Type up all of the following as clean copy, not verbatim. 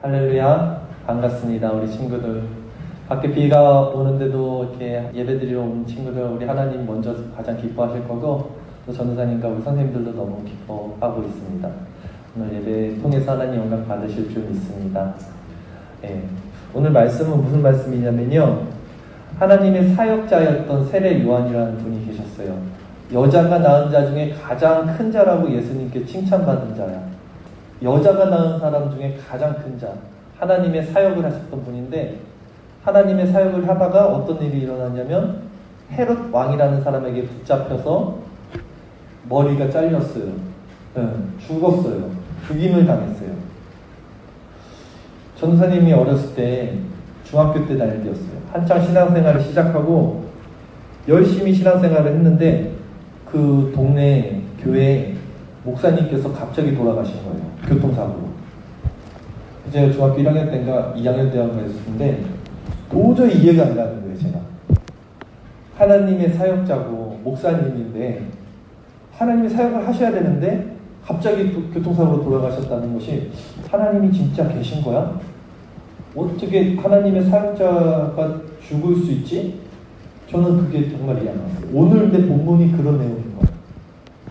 할렐루야, 반갑습니다. 우리 친구들. 밖에 비가 오는데도 이렇게 예배드리러 온 친구들, 우리 하나님 먼저 가장 기뻐하실 거고, 또 전도사님과 우리 선생님들도 너무 기뻐하고 있습니다. 오늘 예배 통해서 하나님 영광 받으실 줄 믿습니다. 오늘 말씀은 무슨 말씀이냐면요, 하나님의 사역자였던 세례 요한이라는 분이 계셨어요. 여자가 낳은 자 중에 가장 큰 자라고 예수님께 칭찬받은 자야. 여자가 낳은 사람 중에 가장 큰 자, 하나님의 사역을 하셨던 분인데, 하나님의 사역을 하다가 어떤 일이 일어났냐면 헤롯 왕이라는 사람에게 붙잡혀서 머리가 잘렸어요. 죽었어요. 죽임을 당했어요. 전도사님이 어렸을 때 중학교 때 다닐 때였어요. 한창 신앙생활을 시작하고 열심히 신앙생활을 했는데 그 동네 교회에 목사님께서 갑자기 돌아가신 거예요. 교통사고로. 제가 중학교 1학년 때인가 2학년 때인가 했었는데 도저히 이해가 안 가는 거예요. 제가 하나님의 사역자고 목사님인데 하나님의 사역을 하셔야 되는데 갑자기 교통사고로 돌아가셨다는 것이 하나님이 진짜 계신 거야? 어떻게 하나님의 사역자가 죽을 수 있지? 저는 그게 정말 이해 안 갔어요. 오늘 내 본문이 그런 내용인 거예요.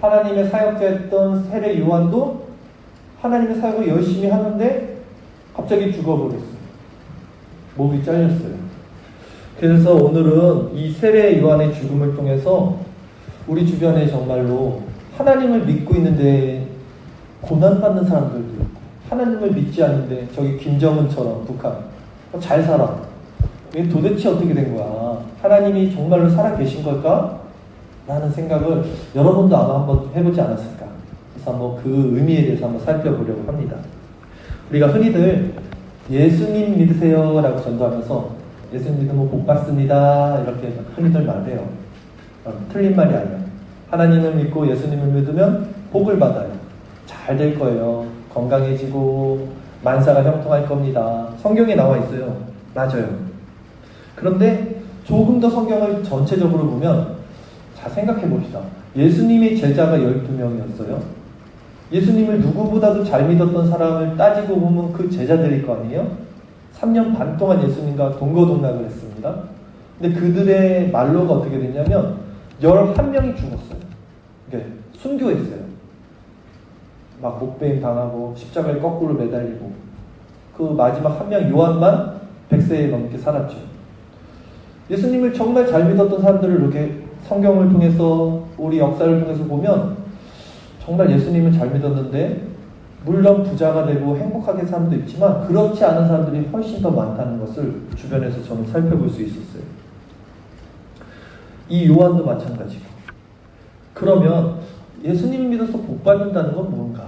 하나님의 사역자였던 세례 요한도 하나님의 사역을 열심히 하는데 갑자기 죽어버렸어요. 목이 잘렸어요. 그래서 오늘은 이 세례 요한의 죽음을 통해서 우리 주변에 정말로 하나님을 믿고 있는데 고난받는 사람들도 있고, 하나님을 믿지 않는데 저기 김정은처럼 북한 잘 살아. 이게 도대체 어떻게 된 거야? 하나님이 정말로 살아계신 걸까? 라는 생각을 여러분도 아마 한번 해보지 않았을까? 그래서 한번 그 의미에 대해서 한번 살펴보려고 합니다. 우리가 흔히들 예수님 믿으세요 라고 전도하면서 예수님 믿으면 복 받습니다 이렇게 흔히들 말해요. 틀린 말이 아니에요. 하나님을 믿고 예수님을 믿으면 복을 받아요. 잘 될 거예요. 건강해지고 만사가 형통할 겁니다. 성경에 나와 있어요. 맞아요. 그런데 조금 더 성경을 전체적으로 보면 잘 생각해 봅시다. 예수님의 제자가 12명이었어요. 예수님을 누구보다도 잘 믿었던 사람을 따지고 보면 그 제자들일 거 아니에요? 3년 반 동안 예수님과 동거동락을 했습니다. 근데 그들의 말로가 어떻게 됐냐면 11명이 죽었어요. 순교했어요. 막 목배임 당하고 십자가에 거꾸로 매달리고, 그 마지막 한 명 요한만 100세 넘게 살았죠. 예수님을 정말 잘 믿었던 사람들을 이렇게 성경을 통해서 우리 역사를 통해서 보면 정말 예수님을 잘 믿었는데 물론 부자가 되고 행복하게 사는 사람도 있지만 그렇지 않은 사람들이 훨씬 더 많다는 것을 주변에서 저는 살펴볼 수 있었어요. 이 요한도 마찬가지고. 그러면 예수님 믿어서 복 받는다는 건 뭔가?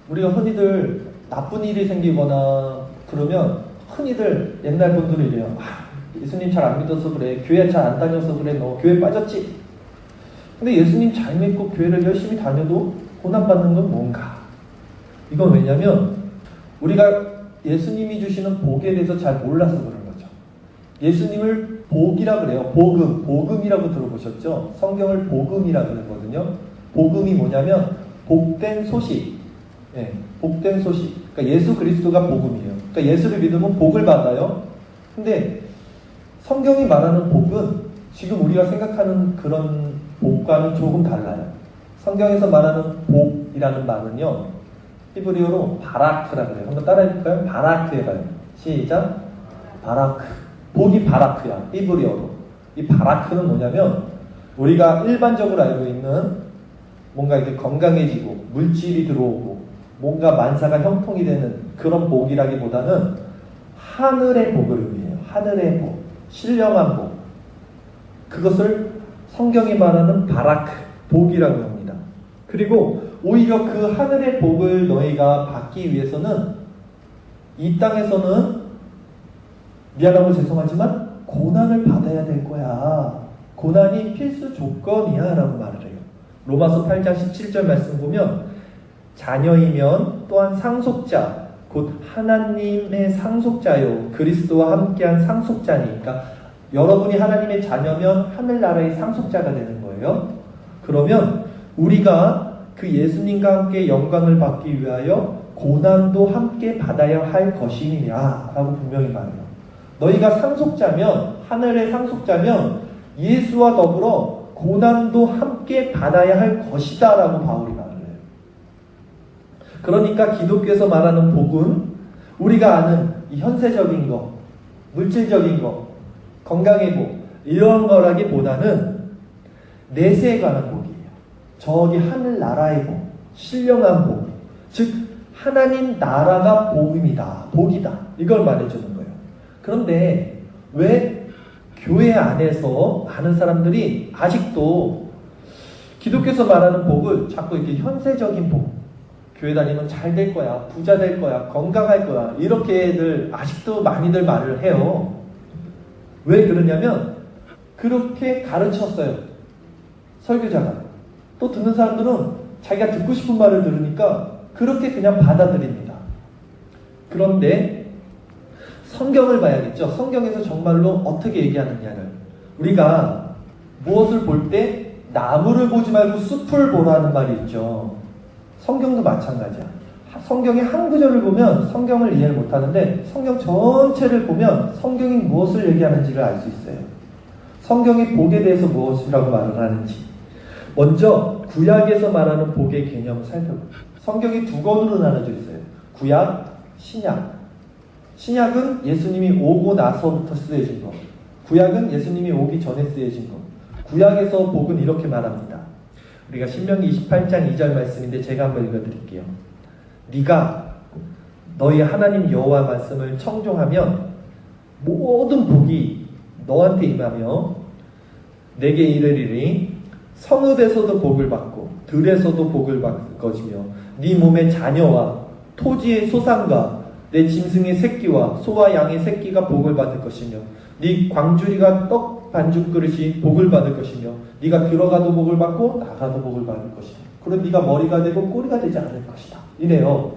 우리가 흔히들 나쁜 일이 생기거나 그러면 흔히들 옛날 분들은 이래요. 예수님 잘 안 믿어서 그래. 교회 잘 안 다녀서 그래. 너 교회 빠졌지? 근데 예수님 잘 믿고 교회를 열심히 다녀도 고난받는 건 뭔가? 이건 왜냐면 우리가 예수님이 주시는 복에 대해서 잘 몰라서 그런 거죠. 예수님을 복이라 그래요. 복음이라고 들어보셨죠? 성경을 복음이라 그러거든요. 복음이 뭐냐면 복된 소식. 복된 소식. 그러니까 예수 그리스도가 복음이에요. 그러니까 예수를 믿으면 복을 받아요. 근데 성경이 말하는 복은 지금 우리가 생각하는 그런 복과는 조금 달라요. 성경에서 말하는 복이라는 말은요, 히브리어로 바라크라 그래요. 한번 따라해볼까요? 바라크 해봐요. 시작. 바라크. 복이 바라크야. 히브리어로. 이 바라크는 뭐냐면 우리가 일반적으로 알고 있는 뭔가 이렇게 건강해지고 물질이 들어오고 뭔가 만사가 형통이 되는 그런 복이라기보다는 하늘의 복을 의미해요. 하늘의 복. 신령한 복. 그것을 성경이 말하는 바라크, 복이라고 합니다. 그리고 오히려 그 하늘의 복을 너희가 받기 위해서는 이 땅에서는 미안하고 죄송하지만 고난을 받아야 될 거야. 고난이 필수 조건이야 라고 말을 해요. 로마서 8장 17절 말씀 보면 자녀이면 또한 상속자, 곧 하나님의 상속자요 그리스도와 함께한 상속자니까 여러분이 하나님의 자녀면 하늘나라의 상속자가 되는 거예요. 그러면 우리가 그 예수님과 함께 영광을 받기 위하여 고난도 함께 받아야 할 것이니라 라고 분명히 말해요. 너희가 상속자면, 하늘의 상속자면 예수와 더불어 고난도 함께 받아야 할 것이다 라고 바울이 말을 해요. 그러니까 기독교에서 말하는 복은 우리가 아는 이 현세적인 거, 물질적인 거, 건강의 복, 이런 거라기보다는 내세에 관한 복이에요. 저기 하늘나라의 복, 신령한 복, 즉 하나님 나라가 복입니다. 복이다. 이걸 말해주는 거예요. 그런데 왜 교회 안에서 많은 사람들이 아직도 기독교에서 말하는 복을 자꾸 이렇게 현세적인 복, 교회 다니면 잘 될 거야, 부자 될 거야, 건강할 거야, 이렇게들 아직도 많이들 말을 해요. 왜 그러냐면 그렇게 가르쳤어요. 설교자가. 또 듣는 사람들은 자기가 듣고 싶은 말을 들으니까 그렇게 그냥 받아들입니다. 그런데 성경을 봐야겠죠. 성경에서 정말로 어떻게 얘기하느냐를. 우리가 무엇을 볼 때 나무를 보지 말고 숲을 보라는 말이 있죠. 성경도 마찬가지야. 성경의 한 구절을 보면 성경을 이해를 못하는데 성경 전체를 보면 성경이 무엇을 얘기하는지를 알 수 있어요. 성경이 복에 대해서 무엇이라고 말을 하는지. 먼저 구약에서 말하는 복의 개념을 살펴볼게요. 성경이 두 권으로 나눠져 있어요. 구약, 신약. 신약은 예수님이 오고 나서부터 쓰여진 것. 구약은 예수님이 오기 전에 쓰여진 것. 구약에서 복은 이렇게 말합니다. 우리가 신명기 28장 2절 말씀인데 제가 한번 읽어드릴게요. 네가 너희 하나님 여호와 말씀을 청종하면 모든 복이 너한테 임하며 내게 이르리니 성읍에서도 복을 받고 들에서도 복을 받을 것이며 네 몸의 자녀와 토지의 소산과 내 짐승의 새끼와 소와 양의 새끼가 복을 받을 것이며 네 광주리가 떡 반죽 그릇이 복을 받을 것이며 네가 들어가도 복을 받고 나가도 복을 받을 것이며 그리고 네가 머리가 되고 꼬리가 되지 않을 것이다. 이래요.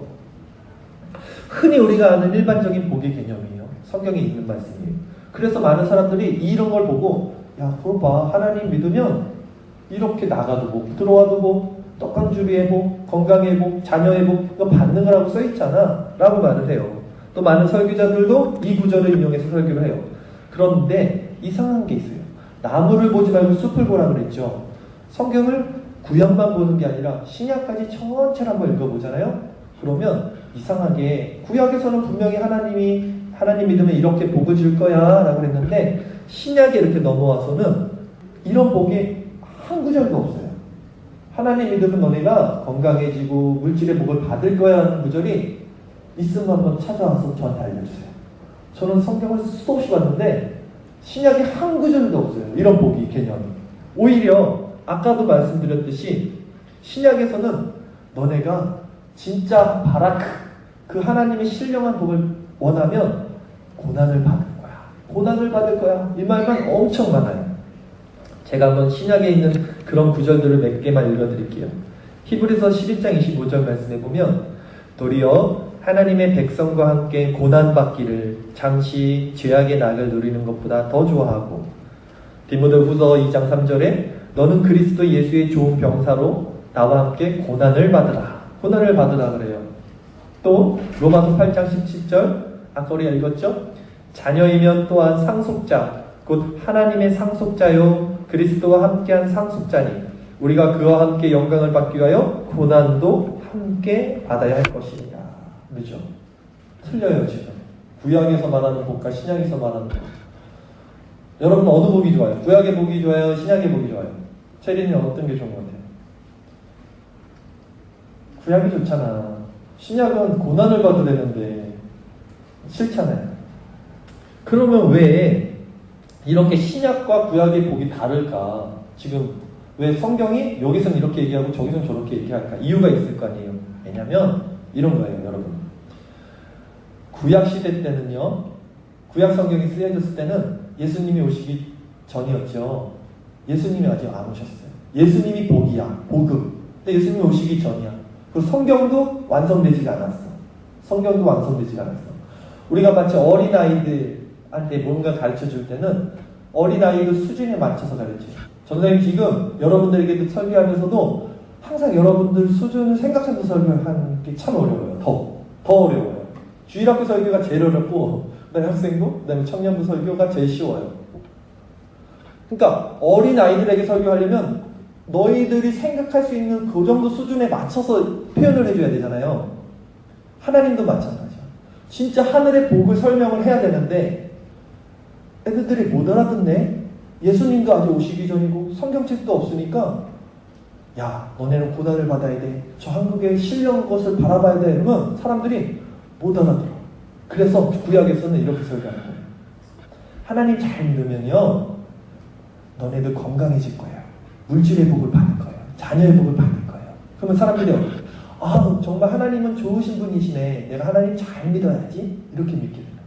흔히 우리가 아는 일반적인 복의 개념이에요. 성경에 있는 말씀이에요. 그래서 많은 사람들이 이런 걸 보고 야 그거 봐. 하나님 믿으면 이렇게 나가도 복, 들어와도 복, 떡강주리의 복, 건강의 복, 자녀의 복 이거 받는 거라고 써있잖아 라고 말을 해요. 또 많은 설교자들도 이 구절을 인용해서 설교를 해요. 그런데 이상한 게 있어요. 나무를 보지 말고 숲을 보라 그랬죠. 성경을 구약만 보는 게 아니라 신약까지 전체를 한번 읽어보잖아요. 그러면 이상하게 구약에서는 분명히 하나님 믿으면 이렇게 복을 줄 거야 라고 했는데 신약에 이렇게 넘어와서는 이런 복이 한 구절도 없어요. 하나님 믿으면 너네가 건강해지고 물질의 복을 받을 거야 하는 구절이 있으면 한번 찾아와서 저한테 알려주세요. 저는 성경을 수도 없이 봤는데 신약에 한 구절도 없어요. 이런 복이 개념이. 오히려 아까도 말씀드렸듯이 신약에서는 너네가 진짜 바라크 그 하나님의 신령한 복을 원하면 고난을 받을 거야. 고난을 받을 거야. 이 말만 엄청 많아요. 제가 한번 신약에 있는 그런 구절들을 몇 개만 읽어드릴게요. 히브리서 11장 25절 말씀에 보면 도리어 하나님의 백성과 함께 고난받기를 잠시 죄악의 낙을 누리는 것보다 더 좋아하고 디모데후서 2장 3절에 너는 그리스도 예수의 좋은 병사로 나와 함께 고난을 받으라. 고난을 받으라 그래요. 또 로마서 8장 17절 아까 우리가 읽었죠? 자녀이면 또한 상속자 곧 하나님의 상속자요 그리스도와 함께한 상속자니 우리가 그와 함께 영광을 받기 위하여 고난도 함께 받아야 할 것이니라. 그렇죠? 틀려요 지금. 구약에서 말하는 복과 신약에서 말하는 복. 여러분 어느 복이 좋아요? 구약의 복이 좋아요? 신약의 복이 좋아요? 체리는 어떤 게 좋은 것 같아요? 구약이 좋잖아. 신약은 고난을 받으려는데 싫잖아요. 그러면 왜 이렇게 신약과 구약의 복이 다를까? 지금 왜 성경이 여기서는 이렇게 얘기하고 저기서는 저렇게 얘기할까? 이유가 있을 거 아니에요. 왜냐면 이런 거예요, 여러분. 구약 시대 때는요, 구약 성경이 쓰여졌을 때는 예수님이 오시기 전이었죠. 예수님이 아직 안 오셨어요. 예수님이 복이야, 복음. 근데 예수님이 오시기 전이야. 그리고 성경도 완성되지가 않았어. 성경도 완성되지가 않았어. 우리가 마치 어린아이들한테 뭔가 가르쳐 줄 때는 어린아이들 수준에 맞춰서 가르쳐요. 전선생님 지금 여러분들에게 설교하면서도 항상 여러분들 수준을 생각해서 설교하는 게 참 어려워요. 더. 더 어려워요. 주일학교 설교가 제일 어렵고 그다음에 학생부, 그다음에 청년부 설교가 제일 쉬워요. 그러니까 어린 아이들에게 설교하려면 너희들이 생각할 수 있는 그 정도 수준에 맞춰서 표현을 해줘야 되잖아요. 하나님도 마찬가지야. 진짜 하늘의 복을 설명을 해야 되는데 애들이 못 알아듣네. 예수님도 아직 오시기 전이고 성경책도 없으니까 야, 너네는 고난을 받아야 돼. 저 한국의 신령 것을 바라봐야 돼. 이러면 사람들이 못 알아들어. 그래서 구약에서는 이렇게 설교하는 거예요. 하나님 잘 믿으면요, 너네들 건강해질 거예요. 물질의 복을 받을 거예요. 자녀의 복을 받을 거예요. 그러면 사람들이 아, 정말 하나님은 좋으신 분이시네. 내가 하나님 잘 믿어야지. 이렇게 믿게 되는 거예요.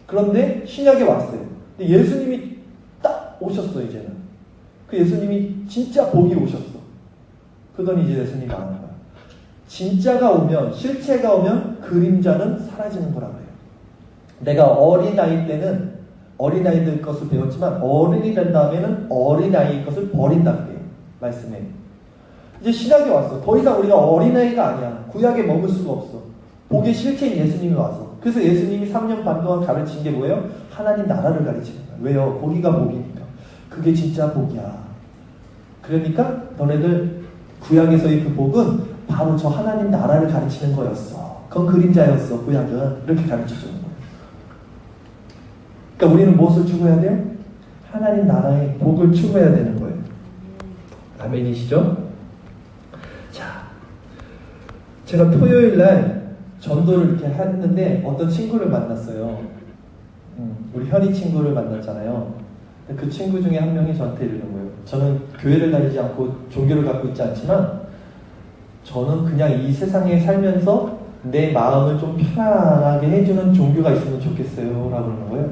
그런데 신약에 왔어요. 근데 예수님이 딱 오셨어, 이제는. 그 예수님이 진짜 복이 오셨어. 그러더니 이제 예수님이 말하는 거야. 진짜가 오면, 실체가 오면 그림자는 사라지는 거라고 해요. 내가 어린아이 때는 어린아이들 것을 배웠지만 어른이 된 다음에는 어린아이 것을 버린다고 해요. 말씀에. 이제 신약에 왔어. 더 이상 우리가 어린아이가 아니야. 구약에 머물 수가 없어. 복의 실체인 예수님이 와서. 그래서 예수님이 3년 반 동안 가르친 게 뭐예요? 하나님 나라를 가르치는 거야. 왜요? 거기가 복이니까. 그게 진짜 복이야. 그러니까 너네들 구약에서의 그 복은 바로 저 하나님 나라를 가르치는 거였어. 그건 그림자였어. 구약은. 이렇게 가르쳐주는 거예요. 그러니까 우리는 무엇을 추구해야 돼요? 하나님 나라의 복을 추구해야 되는 거예요. 아멘이시죠? 자, 제가 토요일 날 전도를 이렇게 했는데 어떤 친구를 만났어요. 우리 현희 친구를 만났잖아요. 그 친구 중에 한 명이 저한테 이러는 거예요. 저는 교회를 다니지 않고 종교를 갖고 있지 않지만 저는 그냥 이 세상에 살면서 내 마음을 좀 편안하게 해주는 종교가 있으면 좋겠어요 라고 그러는 거예요.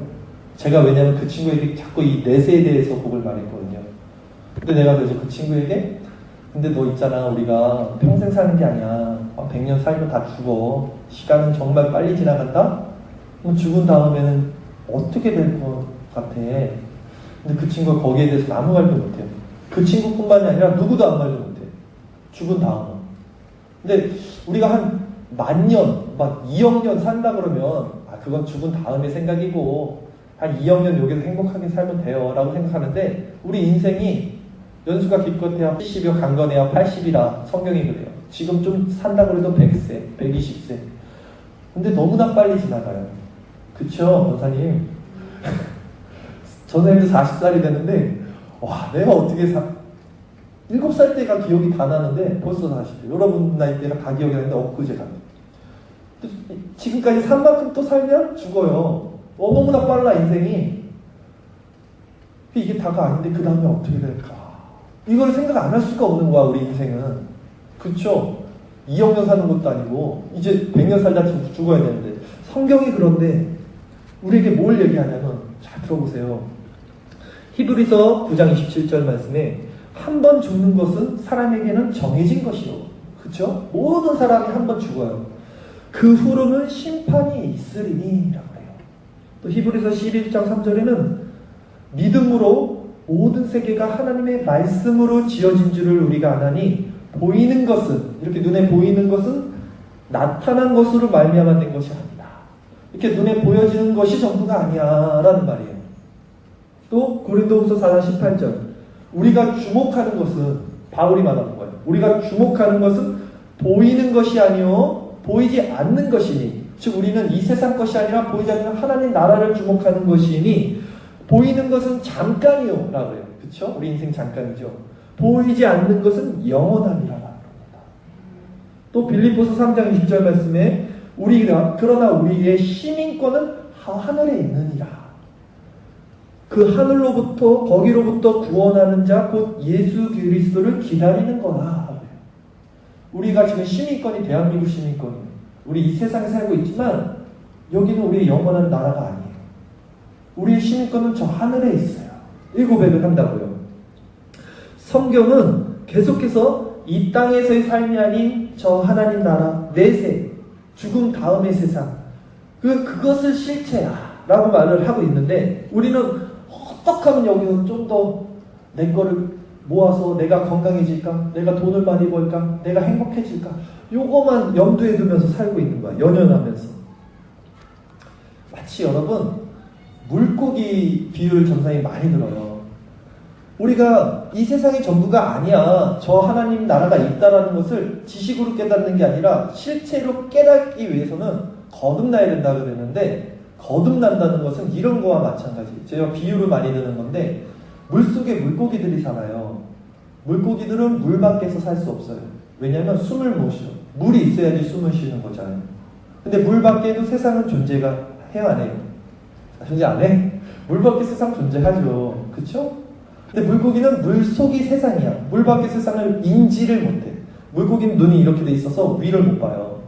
제가 왜냐면 그 친구에게 자꾸 이 넷에 대해서 복을 말했거든요. 근데 내가 그래서 그 친구에게 근데 너 있잖아, 우리가 평생 사는 게 아니야. 100년 살면 다 죽어. 시간은 정말 빨리 지나간다? 그럼 죽은 다음에는 어떻게 될 것 같아? 근데 그 친구가 거기에 대해서 아무 말도 못해요. 그 친구뿐만이 아니라 누구도 아무 말도 못해. 죽은 다음은. 근데 우리가 한 10,000년, 막 2억 년 산다 그러면 그건 죽은 다음의 생각이고 한 2억 년 여기서 행복하게 살면 돼요 라고 생각하는데 우리 인생이 연수가 기껏해야 70이요 강건해야 80이라 성경이 그래요. 지금 좀 산다고 해도 100세, 120세. 근데 너무나 빨리 지나가요. 그쵸, 권사님? 전생도 40살이 됐는데 와, 내가 어떻게 7살 때가 기억이 다 나는데 벌써 40대. 여러분 나이 때가 다 기억이 나는데 엊그제가. 지금까지 산 만큼 또 살면 죽어요. 너무나 빨라 인생이. 이게 다가 아닌데 그 다음에 어떻게 될까? 이걸 생각 안 할 수가 없는 거야 우리 인생은. 그쵸? 2억 년 사는 것도 아니고 이제 100년 살다 죽어야 되는데 성경이 그런데 우리에게 뭘 얘기하냐면 잘 들어보세요. 히브리서 9장 27절 말씀에 한 번 죽는 것은 사람에게는 정해진 것이요. 그쵸? 모든 사람이 한 번 죽어요. 그 후로는 심판이 있으리니 라고 해요. 또 히브리서 11장 3절에는 믿음으로 모든 세계가 하나님의 말씀으로 지어진 줄을 우리가 아나니 보이는 것은, 이렇게 눈에 보이는 것은 나타난 것으로 말미암아 된 것이 아니다. 이렇게 눈에 보여지는 것이 전부가 아니야 라는 말이에요. 또 고린도후서 4장 18절 우리가 주목하는 것은 바울이 말하는 거예요. 우리가 주목하는 것은 보이는 것이 아니요 보이지 않는 것이니, 즉 우리는 이 세상 것이 아니라 보이지 않는 하나님 나라를 주목하는 것이니 보이는 것은 잠깐이요 라고 해요. 그렇죠? 우리 인생 잠깐이죠. 보이지 않는 것은 영원함이라 합니다. 또 빌립보서 3장 20절 말씀에 그러나 우리의 시민권은 하늘에 있느니라. 그 하늘로부터 거기로부터 구원하는 자 곧 예수 그리스도를 기다리는 거라. 우리가 지금 시민권이 대한민국 시민권이에요. 우리 이 세상에 살고 있지만 여기는 우리의 영원한 나라가 아니에요. 우리의 시민권은 저 하늘에 있어요. 700을 한다고요. 성경은 계속해서 이 땅에서의 삶이 아닌 저 하나님 나라, 내세, 죽음 다음의 세상, 그것을 실체야 라고 말을 하고 있는데 우리는 어떻게 하면 여기서 좀 더 내 거를 모아서 내가 건강해질까? 내가 돈을 많이 벌까? 내가 행복해질까? 요거만 염두에 두면서 살고 있는 거야. 연연하면서. 마치 여러분 물고기 비유를 전사님이 많이 들어요. 우리가 이 세상이 전부가 아니야. 저 하나님 나라가 있다라는 것을 지식으로 깨닫는 게 아니라 실체로 깨닫기 위해서는 거듭나야 된다고 그랬는데, 거듭난다는 것은 이런 거와 마찬가지. 제가 비유를 많이 드는 건데, 물속에 물고기들이 살아요. 물고기들은 물 밖에서 살 수 없어요. 왜냐하면 숨을 못 쉬어. 물이 있어야지 숨을 쉬는 거잖아요. 근데 물 밖에도 세상은 존재가 해요, 안 해요? 존재 안 해? 물 밖에 세상 존재하죠. 그쵸? 근데 물고기는 물 속이 세상이야. 물 밖의 세상을 인지를 못해. 물고기는 눈이 이렇게 돼 있어서 위를 못 봐요.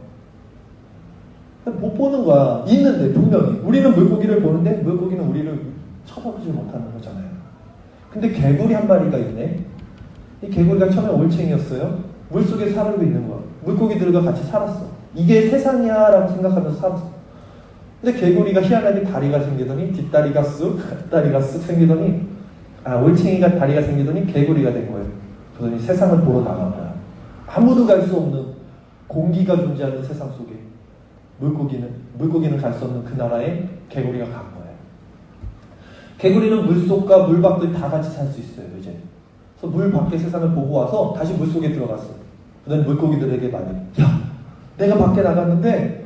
못 보는 거야. 있는데 분명히. 우리는 물고기를 보는데 물고기는 우리를 쳐다보지 못하는 거잖아요. 근데 개구리 한 마리가 있네. 이 개구리가 처음에 올챙이였어요. 물속에 살고 있는 거야. 물고기들과 같이 살았어. 이게 세상이야 라고 생각하면서 살았어. 근데 개구리가 희한하게 다리가 생기더니 뒷다리가 쑥, 앞다리가 쑥 생기더니 올챙이가 다리가 생기더니 개구리가 된 거예요. 그러더니 세상을 보러 나간 거야. 아무도 갈 수 없는 공기가 존재하는 세상 속에 물고기는 갈 수 없는 그 나라에 개구리가 간 거예요. 개구리는 물속과 물 밖을 다 같이 살 수 있어요, 이제. 그래서 물 밖의 세상을 보고 와서 다시 물속에 들어갔어. 그다음에 물고기들에게 말해. 야, 내가 밖에 나갔는데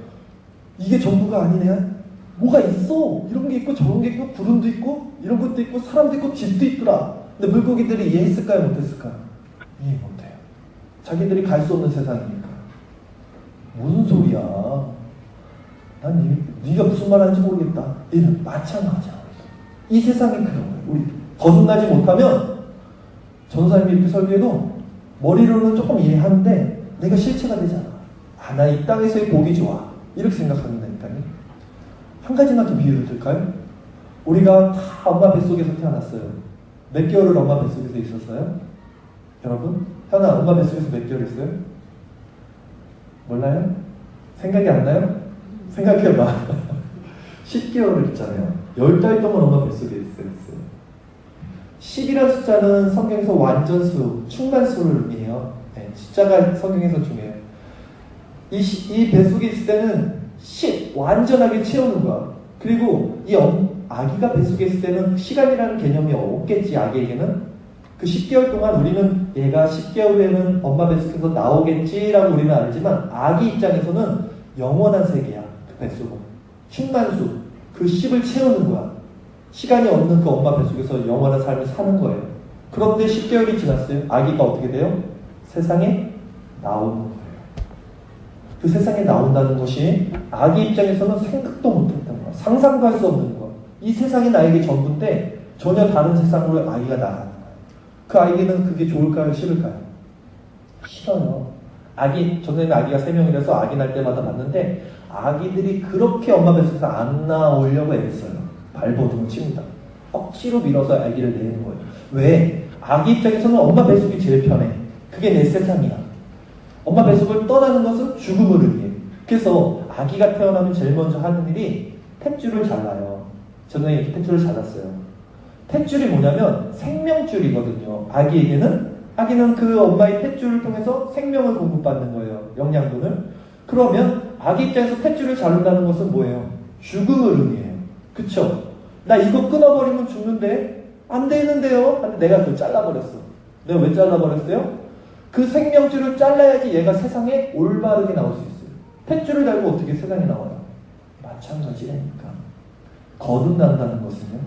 이게 전부가 아니네. 뭐가 있어. 이런 게 있고 저런 게 있고 구름도 있고 이런 것도 있고 사람도 있고 집도 있더라. 근데 물고기들이 이해했을까요? 못했을까요? 이해 못해요. 자기들이 갈 수 없는 세상이니까. 무슨 소리야. 난 네가 무슨 말 하는지 모르겠다. 얘는 마찬가지야. 이 세상이 그런 거예요. 우리 거듭나지 못하면 전사님이 이렇게 설교해도 머리로는 조금 이해하는데 내가 실체가 되잖아. 나 이 땅에서의 복이 좋아. 이렇게 생각한다니까요. 한 가지만 더 비유를 들까요? 우리가 다 엄마 뱃속에서 태어났어요. 몇 개월을 엄마 뱃속에서 있었어요? 여러분? 현아, 엄마 뱃속에서 몇 개월 있어요? 몰라요? 생각이 안 나요? 생각해봐. 10개월을 있잖아요. 10달 동안 엄마 뱃속에 있어요. 10이라는 숫자는 성경에서 완전수, 충만수를 의미해요. 네, 숫자가 성경에서 중요해요. 이 뱃속에 있을 때는 10, 완전하게 채우는 거야. 그리고 이 아기가 뱃속에 있을 때는 시간이라는 개념이 없겠지, 아기에게는. 그 10개월 동안 우리는 얘가 10개월 후에는 엄마 뱃속에서 나오겠지라고 우리는 알지만 아기 입장에서는 영원한 세계야. 그 뱃속은. 충만수, 그 10을 채우는 거야. 시간이 없는 그 엄마 뱃속에서 영원한 삶을 사는 거예요. 그런데 10개월이 지났어요. 아기가 어떻게 돼요? 세상에 나오는 거예요. 그 세상에 나온다는 것이 아기 입장에서는 생각도 못했던 거야. 상상도 할 수 없는 거야. 이 세상이 나에게 전부인데 전혀 다른 세상으로 아기가 나가는 거야. 그 아이에게는 그게 좋을까요? 싫을까요? 싫어요. 전에는 아기가 3명이라서 아기 날 때마다 봤는데 아기들이 그렇게 엄마 뱃속에서 안 나오려고 애랬어요. 발버둥을 칩니다. 억지로 밀어서 아기를 내는 거예요. 왜? 아기 입장에서는 엄마 뱃속이 제일 편해. 그게 내 세상이야. 엄마 뱃속을 떠나는 것은 죽음을 의미해. 그래서 아기가 태어나면 제일 먼저 하는 일이 탯줄을 잘라요. 저는 이렇게 탯줄을 잘랐어요. 탯줄이 뭐냐면 생명줄이거든요. 아기는 그 엄마의 탯줄을 통해서 생명을 공급받는 거예요. 영양분을. 그러면 아기 입장에서 탯줄을 자른다는 것은 뭐예요? 죽음을 의미해요. 그쵸? 나 이거 끊어버리면 죽는데? 안 되는데요? 근데 내가 그걸 잘라버렸어. 내가 왜 잘라버렸어요? 그 생명줄을 잘라야지 얘가 세상에 올바르게 나올 수 있어요. 탯줄을 달고 어떻게 세상에 나와요? 마찬가지라니까. 거듭난다는 것은요.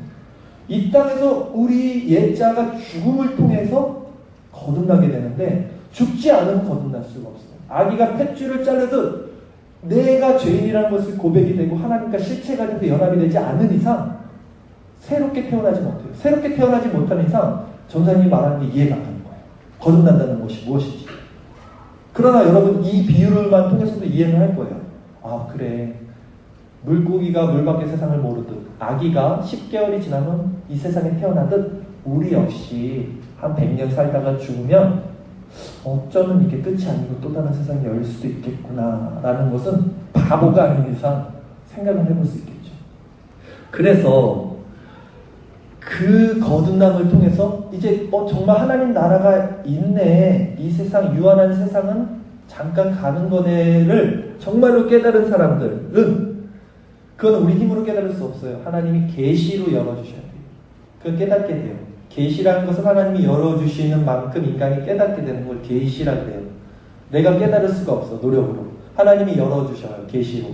이 땅에서 우리 옛자가 죽음을 통해서 거듭나게 되는데 죽지 않으면 거듭날 수가 없어요. 아기가 탯줄을 자르듯 내가 죄인이라는 것을 고백이 되고 하나님과 실체가 돼서 연합이 되지 않는 이상 새롭게 태어나지 못해요. 새롭게 태어나지 못하는 이상 전사님이 말하는 게 이해가 안 가는 거예요. 거듭난다는 것이 무엇인지. 그러나 여러분 이 비유를만 통해서도 이해는 할 거예요. 아 그래. 물고기가 물 밖의 세상을 모르듯 아기가 10개월이 지나면 이 세상에 태어나듯 우리 역시 한 100년 살다가 죽으면 어쩌면 이게 끝이 아니고 또 다른 세상이 열릴 수도 있겠구나 라는 것은 바보가 아닌 이상 생각을 해볼 수 있겠죠. 그래서 그 그 거듭남을 통해서 이제 정말 하나님 나라가 있네, 이 세상, 유한한 세상은 잠깐 가는 거네를 정말로 깨달은 사람들은, 그건 우리 힘으로 깨달을 수 없어요. 하나님이 계시로 열어주셔야 돼요. 그걸 깨닫게 돼요. 계시라는 것은 하나님이 열어주시는 만큼 인간이 깨닫게 되는 걸 계시라고 해요. 내가 깨달을 수가 없어, 노력으로. 하나님이 열어주셔요, 계시로.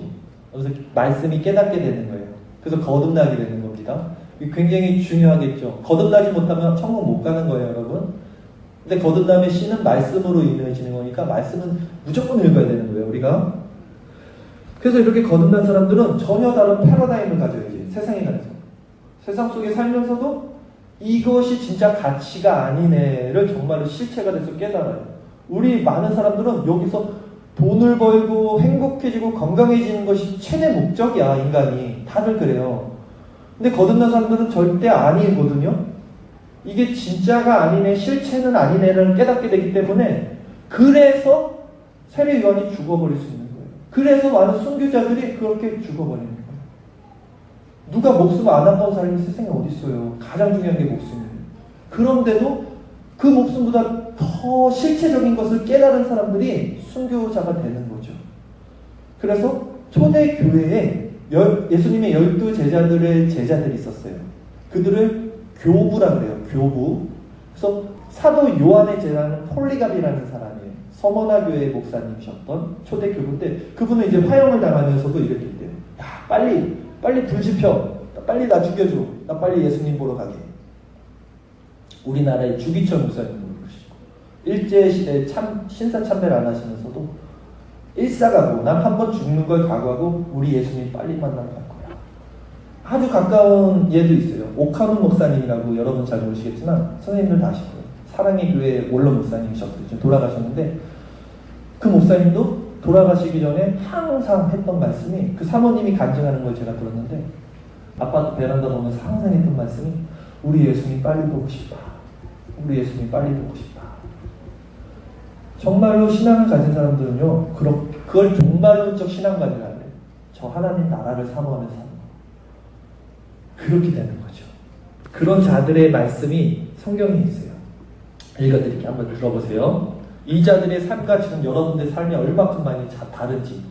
그래서 말씀이 깨닫게 되는 거예요. 그래서 거듭나게 되는 겁니다. 굉장히 중요하겠죠. 거듭나지 못하면 천국 못 가는 거예요, 여러분. 근데 거듭남의 씨는 말씀으로 이루어지는 거니까 말씀은 무조건 읽어야 되는 거예요, 우리가. 그래서 이렇게 거듭난 사람들은 전혀 다른 패러다임을 가져요, 이제 세상에 관해서. 세상 속에 살면서도 이것이 진짜 가치가 아니네를 정말로 실체가 돼서 깨달아요. 우리 많은 사람들은 여기서 돈을 벌고 행복해지고 건강해지는 것이 최대 목적이야, 인간이. 다들 그래요. 근데 거듭난 사람들은 절대 아니거든요. 이게 진짜가 아니네, 실체는 아니네를 깨닫게 되기 때문에, 그래서 세례요한이 죽어버릴 수 있는 거예요. 그래서 많은 순교자들이 그렇게 죽어버리는 거예요. 누가 목숨을 안 아까운 사람이 세상에 어디 있어요. 가장 중요한 게 목숨이에요. 그런데도 그 목숨보다 더 실체적인 것을 깨달은 사람들이 순교자가 되는 거죠. 그래서 초대교회에 예수님의 12제자들의 제자들이 있었어요. 그들을 교부라 그래요. 교부. 그래서 사도 요한의 제자는 폴리갑이라는 사람이에요. 서머나 교회 목사님이셨던 초대교부인데, 그분은 이제 화형을 당하면서도 이렇게 돼요. 야, 빨리 불 지펴. 빨리 나 죽여줘. 나 빨리 예수님 보러 가게. 우리나라의 주기철 목사님도 그러시고, 일제시대에 신사 참배를 안 하시면서도 일사가고, 난 한 번 죽는 걸 각오하고 우리 예수님 빨리 만나러 갈 거야. 아주 가까운 예도 있어요. 오카노 목사님이라고 여러분 잘 모르시겠지만 선생님들 다 아실 거예요. 사랑의 교회 원로 목사님이셨어요. 지금 돌아가셨는데, 그 목사님도 돌아가시기 전에 항상 했던 말씀이, 그 사모님이 간증하는 걸 제가 들었는데, 아파트 베란다 보면서 항상 했던 말씀이, 우리 예수님 빨리 보고 싶다. 우리 예수님 빨리 보고 싶다. 정말로 신앙을 가진 사람들은요, 그걸 종말론적 신앙관이라고 해요. 저 하나님 나라를 사모하는 사람. 그렇게 되는 거죠. 그런 자들의 말씀이 성경에 있어요. 읽어드릴게요. 한번 들어보세요. 이 자들의 삶과 지금 여러분들의 삶이 얼마큼 많이 다른지.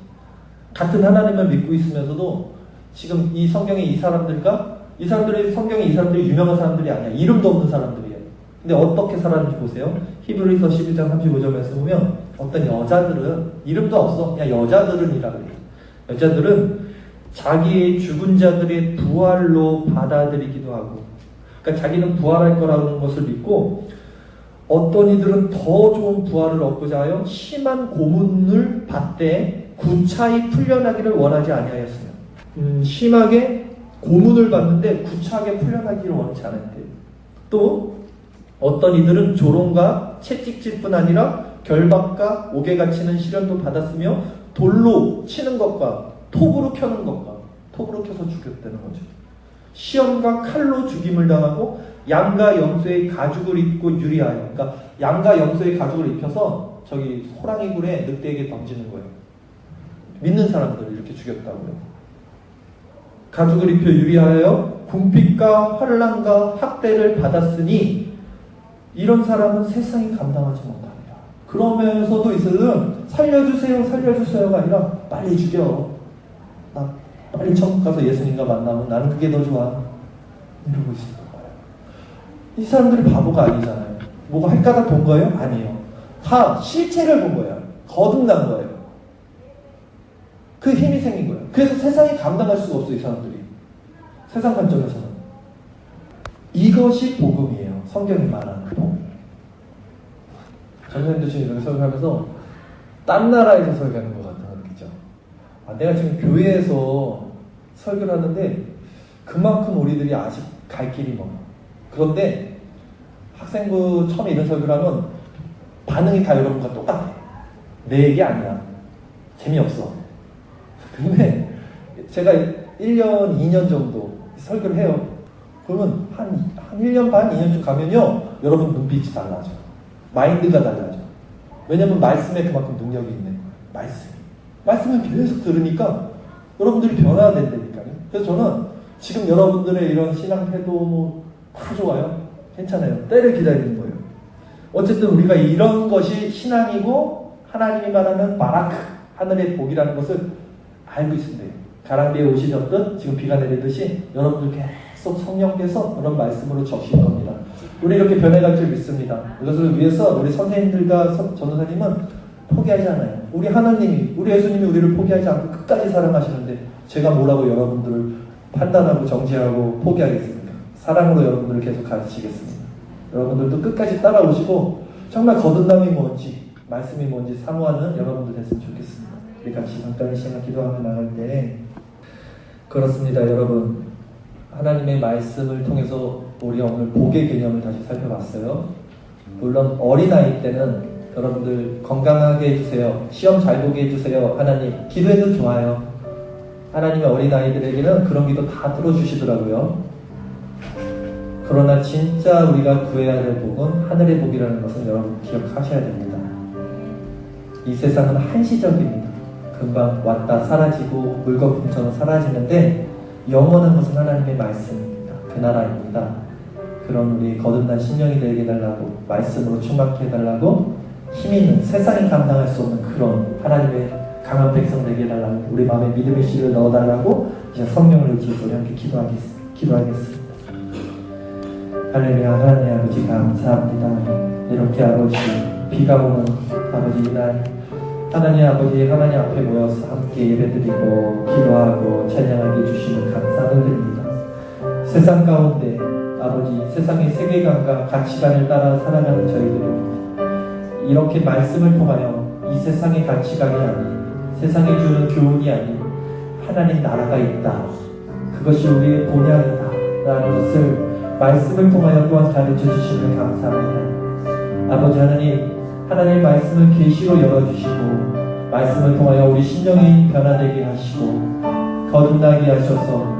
같은 하나님을 믿고 있으면서도 지금 이 성경에 이 사람들의 성경에 이 사람들이 유명한 사람들이 아니야. 이름도 없는 사람들이에요. 근데 어떻게 살았는지 보세요. 히브리서 11장 35절에서 보면 어떤 여자들은 이름도 없어. 그냥 여자들은이라 그래요. 여자들은 자기의 죽은 자들의 부활로 받아들이기도 하고, 그러니까 자기는 부활할 거라는 것을 믿고, 어떤 이들은 더 좋은 부활을 얻고자 하여 심한 고문을 받되 구차히 풀려나기를 원하지 아니하였으며, 심하게 고문을 받는데 구차하게 풀려나기를 원하지 않았대요. 또 어떤 이들은 조롱과 채찍질뿐 아니라 결박과 옥에 갇히는 시련도 받았으며, 돌로 치는 것과 톱으로 켜는 것과, 톱으로 켜서 죽였다는 거죠. 시험과 칼로 죽임을 당하고 양과 염소의 가죽을 입고 유리하여, 그러니까 양과 염소의 가죽을 입혀서 저기 호랑이 굴에 늑대에게 던지는 거예요. 믿는 사람들을 이렇게 죽였다고요. 가죽을 입혀 유리하여 궁핍과 환난과 학대를 받았으니 이런 사람은 세상이 감당하지 못합니다. 그러면서도 이들은 살려주세요가 아니라 빨리 죽여. 나 빨리 천국 가서 예수님과 만나면 나는 그게 더 좋아. 이러고 있을 거예요. 이 사람들이 바보가 아니잖아요. 뭐가 헷가닥 본 거예요? 아니에요. 다 실체를 본 거예요. 거듭난 거예요. 그 힘이 생긴 거예요. 그래서 세상이 감당할 수가 없어요, 이 사람들이. 세상 관점에서는. 이것이 복음이에요. 성경이 말하는 그 복음. 전생도 지금 이렇게 설교하면서 딴 나라에서 설교하는 것 같은 거 느끼죠. 내가 지금 교회에서 설교를 하는데 그만큼 우리들이 아직 갈 길이 멀어. 그런데 학생부 처음에 이런 설교를 하면 반응이 다 여러분과 똑같아. 내 얘기 아니야. 재미없어. 근데 제가 1년, 2년 정도 설교를 해요. 그러면 한 1년 반, 2년쯤 가면요, 여러분 눈빛이 달라져. 마인드가 달라져. 왜냐면 말씀에 그만큼 능력이 있는 거예요. 말씀을 계속 들으니까 여러분들이 변화가 된다니까요. 그래서 저는 지금 여러분들의 이런 신앙 태도, 다 좋아요. 괜찮아요. 때를 기다리는 거예요. 어쨌든 우리가 이런 것이 신앙이고 하나님이 말하는 바라크, 하늘의 복이라는 것을 알고 있습니다. 가랑비에 옷이 젖듯 지금 비가 내리듯이 여러분들 계속 성령께서 그런 말씀으로 적실 겁니다. 우리 이렇게 변해갈 줄 믿습니다. 이것을 위해서 우리 선생님들과 전도사님은 포기하지 않아요. 우리 하나님이, 우리 예수님이 우리를 포기하지 않고 끝까지 사랑하시는데 제가 뭐라고 여러분들을 판단하고 정지하고 포기하겠습니까? 사랑으로 여러분들을 계속 가르치겠습니다. 여러분들도 끝까지 따라오시고 정말 거듭남이 뭔지, 말씀이 뭔지 사모하는 여러분들 됐으면 좋겠습니다. 우리 같이 잠깐 시간 기도하며 나갈 때 그렇습니다. 여러분, 하나님의 말씀을 통해서 우리 오늘 복의 개념을 다시 살펴봤어요. 물론 어린아이 때는 여러분들 건강하게 해주세요, 시험 잘 보게 해주세요, 하나님 기도해도 좋아요. 하나님의 어린아이들에게는 그런 기도 다 들어주시더라고요. 그러나 진짜 우리가 구해야 될 복은 하늘의 복이라는 것은 여러분 기억하셔야 됩니다. 이 세상은 한시적입니다. 금방 왔다 사라지고 물거품처럼 사라지는데 영원한 것은 하나님의 말씀입니다. 그 나라입니다. 그런 우리 거듭난 심령이 되게 해달라고, 말씀으로 충만케 해달라고, 힘 있는, 세상이 감당할 수 없는 그런 하나님의 강한 백성 되게 해달라고, 우리 마음에 믿음의 씨를 넣어달라고 이제 성령을 의지해서 우리 함께 기도하겠습니다. 할렐루야. 하나님 아버지 감사합니다. 이렇게 아버지 비가 오는 아버지 이날 하나님 아버지 하나님 앞에 모여서 함께 예배드리고 기도하고 찬양하게 해주시는 감사를 드립니다. 세상 가운데 아버지 세상의 세계관과 가치관을 따라 살아가는 저희들입니다. 이렇게 말씀을 통하여 이 세상의 가치관이 아닌, 세상이 주는 교훈이 아닌 하나님 나라가 있다, 그것이 우리의 본향이다 라는 것을 말씀을 통하여 또한 가르쳐 주시면 감사합니다. 아버지 하나님 말씀을 계시로 열어주시고 말씀을 통하여 우리 심령이 변화되게 하시고 거듭나게 하셔서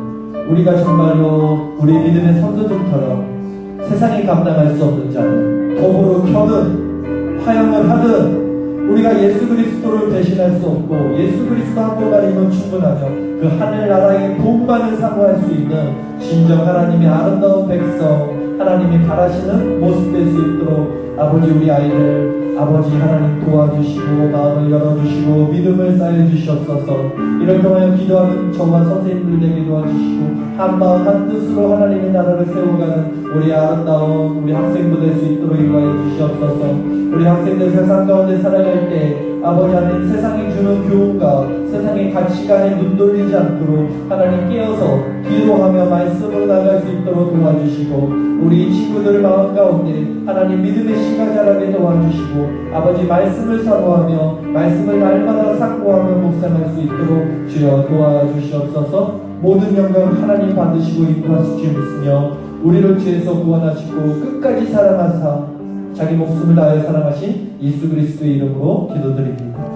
우리가 정말로 우리 믿음의 선조들처럼 세상이 감당할 수 없는 자는 도구로 켜든 화형을 하든 우리가 예수 그리스도를 대신할 수 없고 예수 그리스도 한 분만이면 충분하며 그 하늘나라의 복만을 사모할 수 있는 진정 하나님의 아름다운 백성, 하나님이 바라시는 모습 될 수 있도록 아버지 우리 아이들 아버지 하나님 도와주시고 마음을 열어주시고 믿음을 쌓여주시옵소서. 이를 통하여 기도하는 저와 선생님들에게 도와주시고 한마음 한뜻으로 하나님의 나라를 세워가는 우리 아름다운 우리 학생도 될 수 있도록 인도하여 주시옵소서. 우리 학생들 세상 가운데 살아갈 때 아버지 하나님 세상이 주는 교훈과 세상의 가치관에 눈 돌리지 않도록 하나님 깨어서 기도하며 말씀으로 나갈 수 있도록 도와주시고 우리 친구들 마음 가운데 하나님 믿음의 씨가 자라게 도와주시고 아버지 말씀을 사모하며 말씀을 날마다 상고하며 묵상할 수 있도록 주여 도와주시옵소서. 모든 영광 하나님 받으시고 인도하실 줄 믿으며 우리를 죄에서 구원하시고 끝까지 사랑하사 자기 목숨을 다하여 사랑하신 예수 그리스도의 이름으로 기도드립니다.